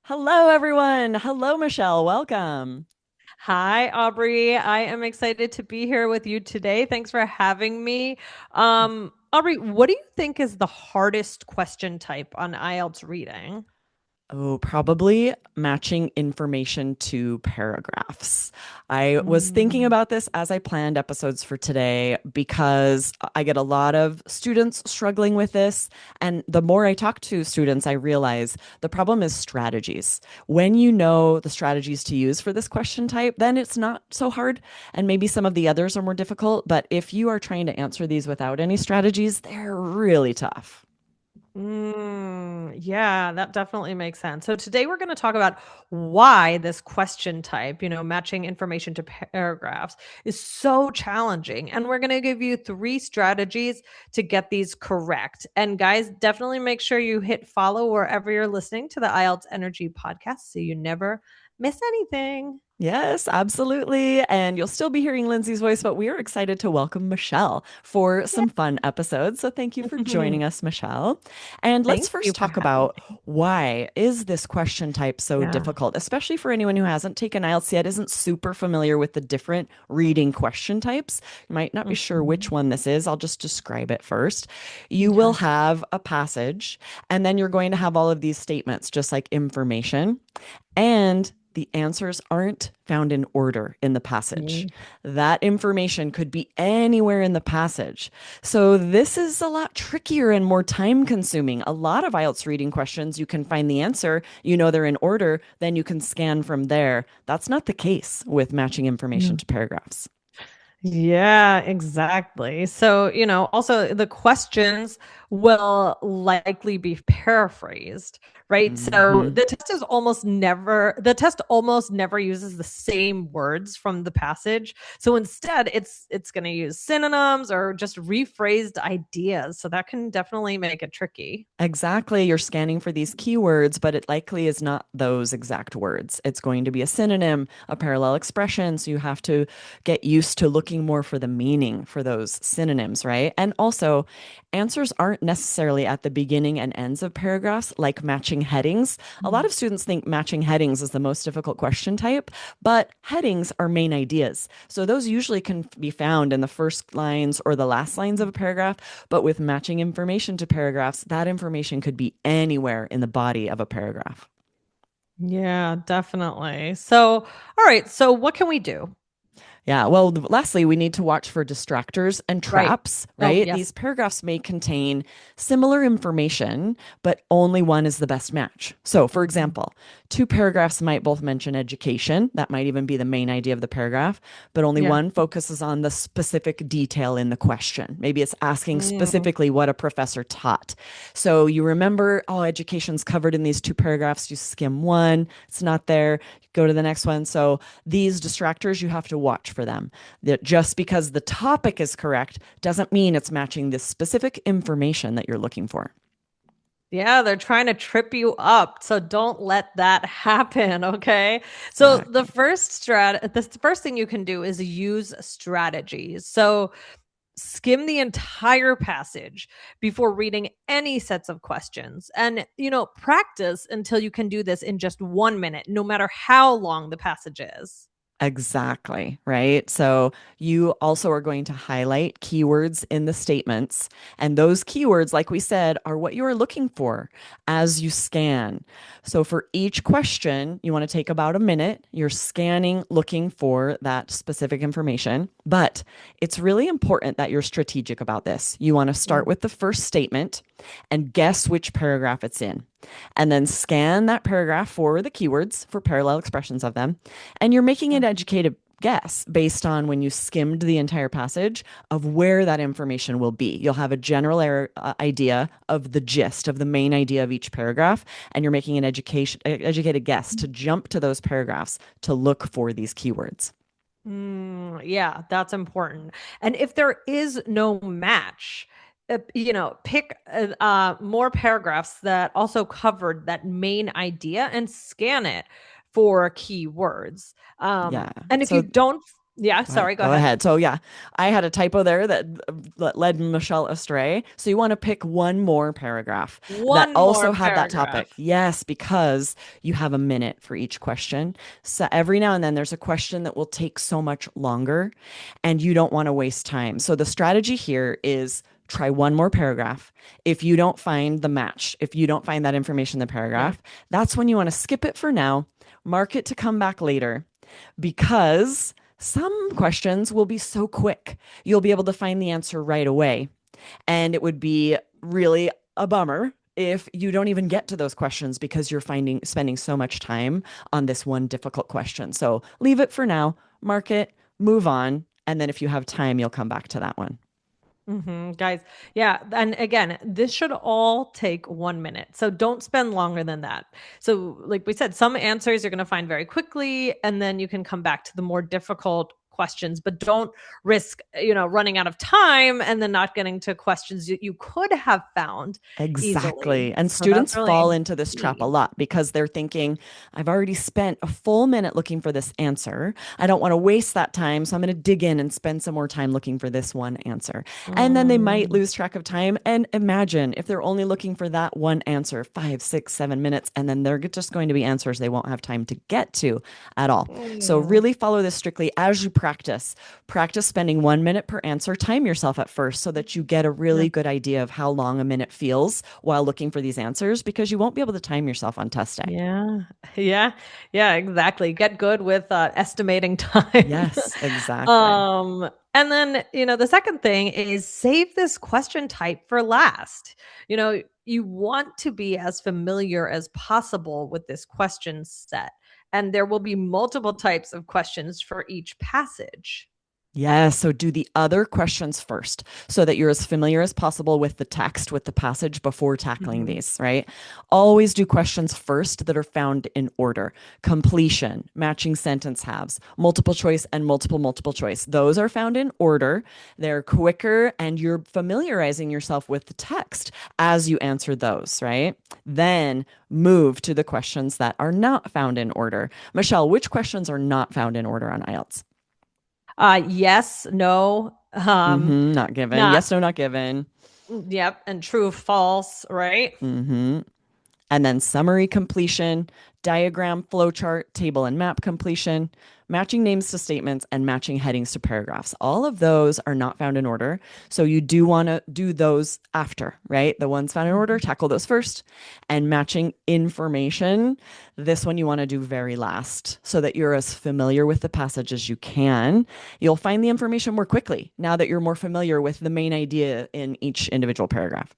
Hello, everyone. Hello, Michelle. Welcome. Hi, Aubrey. I am excited to be here with you today. Thanks for having me. Aubrey, what do you think is the hardest question type on IELTS reading? Oh, probably matching information to paragraphs. I was thinking Mm, about this as I planned episodes for today because I get a lot of students struggling with this. And the more I talk to students, I realize the problem is strategies. When you know the strategies to use for this question type, then it's not so hard. And maybe some of the others are more difficult. But if you are trying to answer these without any strategies, they're really tough. yeah, that definitely makes sense. So today we're going to talk about why this question type, matching information to paragraphs is so challenging. And we're going to give you three strategies to get these correct. And guys, definitely make sure you hit follow wherever you're listening to the IELTS Energy podcast so you never miss anything. Yes, absolutely. And you'll still be hearing Lindsay's voice, but we are excited to welcome Michelle for some fun episodes. So thank you for Yeah. joining us, Michelle. And let's Thank you first for talk having about me. why is this question type so Yeah. difficult, especially for anyone who hasn't taken IELTS yet, isn't super familiar with the different reading question types. You might not be sure which Mhm. one this is. I'll just describe it first. You will Okay. have a passage, and then you're going to have all of these statements, just like information. And the answers aren't found in order in the passage. Mm. That information could be anywhere in the passage. So, this is a lot trickier and more time consuming. A lot of IELTS reading questions, you can find the answer, you know they're in order, then you can scan from there. That's not the case with matching information to paragraphs. Yeah, exactly. So, also the questions will likely be paraphrased, right? So Hmm. the test almost never uses the same words from the passage. So instead, it's going to use synonyms or just rephrased ideas. So that can definitely make it tricky. Exactly. You're scanning for these keywords, but it likely is not those exact words. It's going to be a synonym, a parallel expression. So you have to get used to looking more for the meaning for those synonyms, right? And also, answers aren't necessarily at the beginning and ends of paragraphs like matching headings. A lot of students think matching headings is the most difficult question type, but headings are main ideas. So those usually can be found in the first lines or the last lines of a paragraph. But with matching information to paragraphs, that information could be anywhere in the body of a paragraph. Yeah, definitely. So, all right. So, what can we do? Yeah. Well, lastly, we need to watch for distractors and Right. traps, Oh, right? yes. These paragraphs may contain similar information, but only one is the best match. So, for Mhm. example, two paragraphs might both mention education. That might even be the main idea of the paragraph, but only Yeah. one focuses on the specific detail in the question. Maybe it's asking Mm. specifically what a professor taught. So, you remember, oh, education's covered in these two paragraphs. You skim one, it's not there, go to the next one. So, these distractors, you have to watch for them. That just because the topic is correct doesn't mean it's matching the specific information that you're looking for. Yeah, they're trying to trip you up. So don't let that happen, okay? So Exactly. the first thing you can do is use strategies. So skim the entire passage before reading any sets of questions. And practice until you can do this in just 1 minute, no matter how long the passage is. Exactly, right? So you also are going to highlight keywords in the statements. And those keywords, like we said, are what you are looking for as you scan. So for each question, you want to take about a minute. You're scanning, looking for that specific information. But it's really important that you're strategic about this. You want to start Mm. with the first statement and guess which paragraph it's in. And then scan that paragraph for the keywords for parallel expressions of them, and you're making an educated guess based on when you skimmed the entire passage of where that information will be. You'll have a general idea of the gist of the main idea of each paragraph, and you're making an educated guess to jump to those paragraphs to look for these keywords. Yeah, that's important. And if there is no match, pick more paragraphs that also covered that main idea and scan it for keywords. Yeah. And if you So don't, Yeah, sorry, go Go ahead. ahead. So yeah, I had a typo there that led Michelle astray. So you want to pick one more paragraph that One more also had that paragraph. topic. Yes, because you have a minute for each question. So every now and then there's a question that will take so much longer and you don't want to waste time. So the strategy here is try one more paragraph. If you don't find the match, if you don't find that information in the Yeah. paragraph, that's when you want to skip it for now, mark it to come back later because some questions will be so quick. You'll be able to find the answer right away. And it would be really a bummer if you don't even get to those questions because you're spending so much time on this one difficult question. So leave it for now, mark it, move on, and then if you have time, you'll come back to that one. Guys, yeah. And again, this should all take 1 minute. So don't spend longer than that. So, like we said, some answers you're going to find very quickly, and then you can come back to the more difficult questions, but don't risk, running out of time and then not getting to questions you could have found easily. Exactly. And So that's students fall really into this trap a key. lot because they're thinking, I've already spent a full minute looking for this answer. I don't want to waste that time. So I'm going to dig in and spend some more time looking for this one answer. And then they might Mm, lose track of time. And imagine if they're only looking for that one answer, 5, 6, 7 minutes, and then they're just going to be answers they won't have time to get to at all. So mm, really follow this strictly as you practice. Practice spending 1 minute per answer. Time yourself at first so that you get a yeah. really good idea of how long a minute feels while looking for these answers because you won't be able to time yourself on test day. Yeah. Yeah. Yeah, exactly. Get good with estimating time. Yes, exactly. And then, the second thing is save this question type for last. You want to be as familiar as possible with this question set, and there will be multiple types of questions for each passage. Yes. So do the other questions first so that you're as familiar as possible with the text, with the passage before tackling Mhm. these, right? Always do questions first that are found in order: completion, matching sentence halves, multiple choice, and multiple choice. Those are found in order. They're quicker and you're familiarizing yourself with the text as you answer those, right? Then move to the questions that are not found in order. Michelle, which questions are not found in order on IELTS? Yes, no, Not given. not, Yes, no, not given. yep, and true, false, right? hmm And then summary completion, diagram, flowchart, table and map completion, matching names to statements, and matching headings to paragraphs. All of those are not found in order. So you do want to do those after, right? The ones found in order, Mhm. tackle those first. And matching information, this one you want to do very last so that you're as familiar with the passage as you can. You'll find the information more quickly now that you're more familiar with the main idea in each individual paragraph.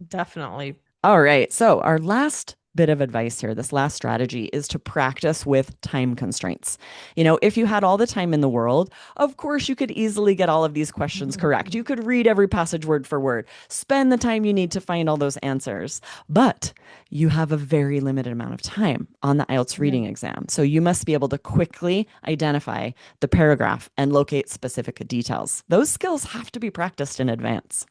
Definitely. All right. So, our last bit of advice here, this last strategy is to practice with time constraints. If you had all the time in the world, of course, you could easily get all of these questions correct. You could read every passage word for word, spend the time you need to find all those answers. But you have a very limited amount of time on the IELTS Yeah. reading exam. So, you must be able to quickly identify the paragraph and locate specific details. Those skills have to be practiced in advance.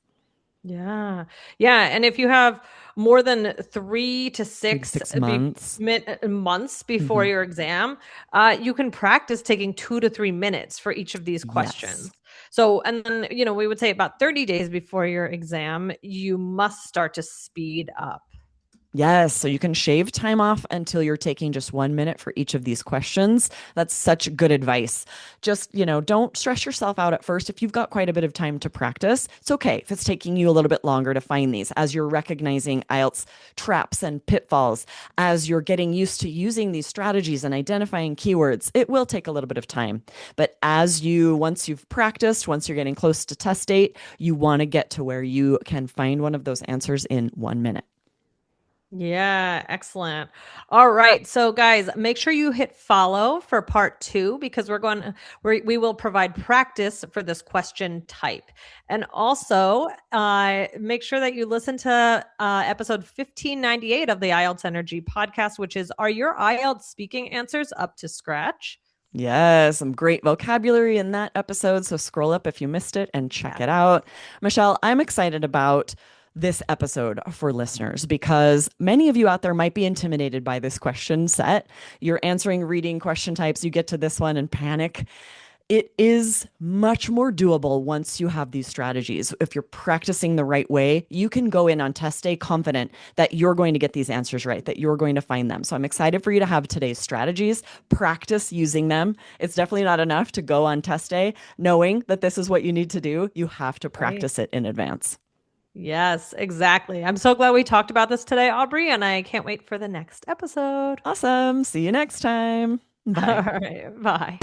Yeah. Yeah. And if you have more than 3 to 6 3 to 6 months. months before Mhm. your exam, you can practice taking 2 to 3 minutes for each of these Yes. questions. So, and then, we would say about 30 days before your exam, you must start to speed up. Yes, so you can shave time off until you're taking just 1 minute for each of these questions. That's such good advice. Just, don't stress yourself out at first. If you've got quite a bit of time to practice, it's okay if it's taking you a little bit longer to find these as you're recognizing IELTS traps and pitfalls, as you're getting used to using these strategies and identifying keywords. It will take a little bit of time. But once you've practiced, once you're getting close to test date, you want to get to where you can find one of those answers in 1 minute. Yeah, excellent. All right. So guys, make sure you hit follow for part 2 because we will provide practice for this question type. And also, make sure that you listen to episode 1598 of the IELTS Energy podcast, which is, are your IELTS speaking answers up to scratch? Yes, some great vocabulary in that episode. So scroll up if you missed it and check Yeah. it out. Michelle, I'm excited about this episode for listeners because many of you out there might be intimidated by this question set. You're answering reading question types, you get to this one and panic. it is much more doable once you have these strategies. If you're practicing the right way, you can go in on test day confident that you're going to get these answers right, that you're going to find them. So I'm excited for you to have today's strategies, practice using them. It's definitely not enough to go on test day knowing that this is what you need to do. You have to Right. practice it in advance. Yes, exactly. I'm so glad we talked about this today, Aubrey, and I can't wait for the next episode. Awesome. See you next time. All Bye. right. Bye.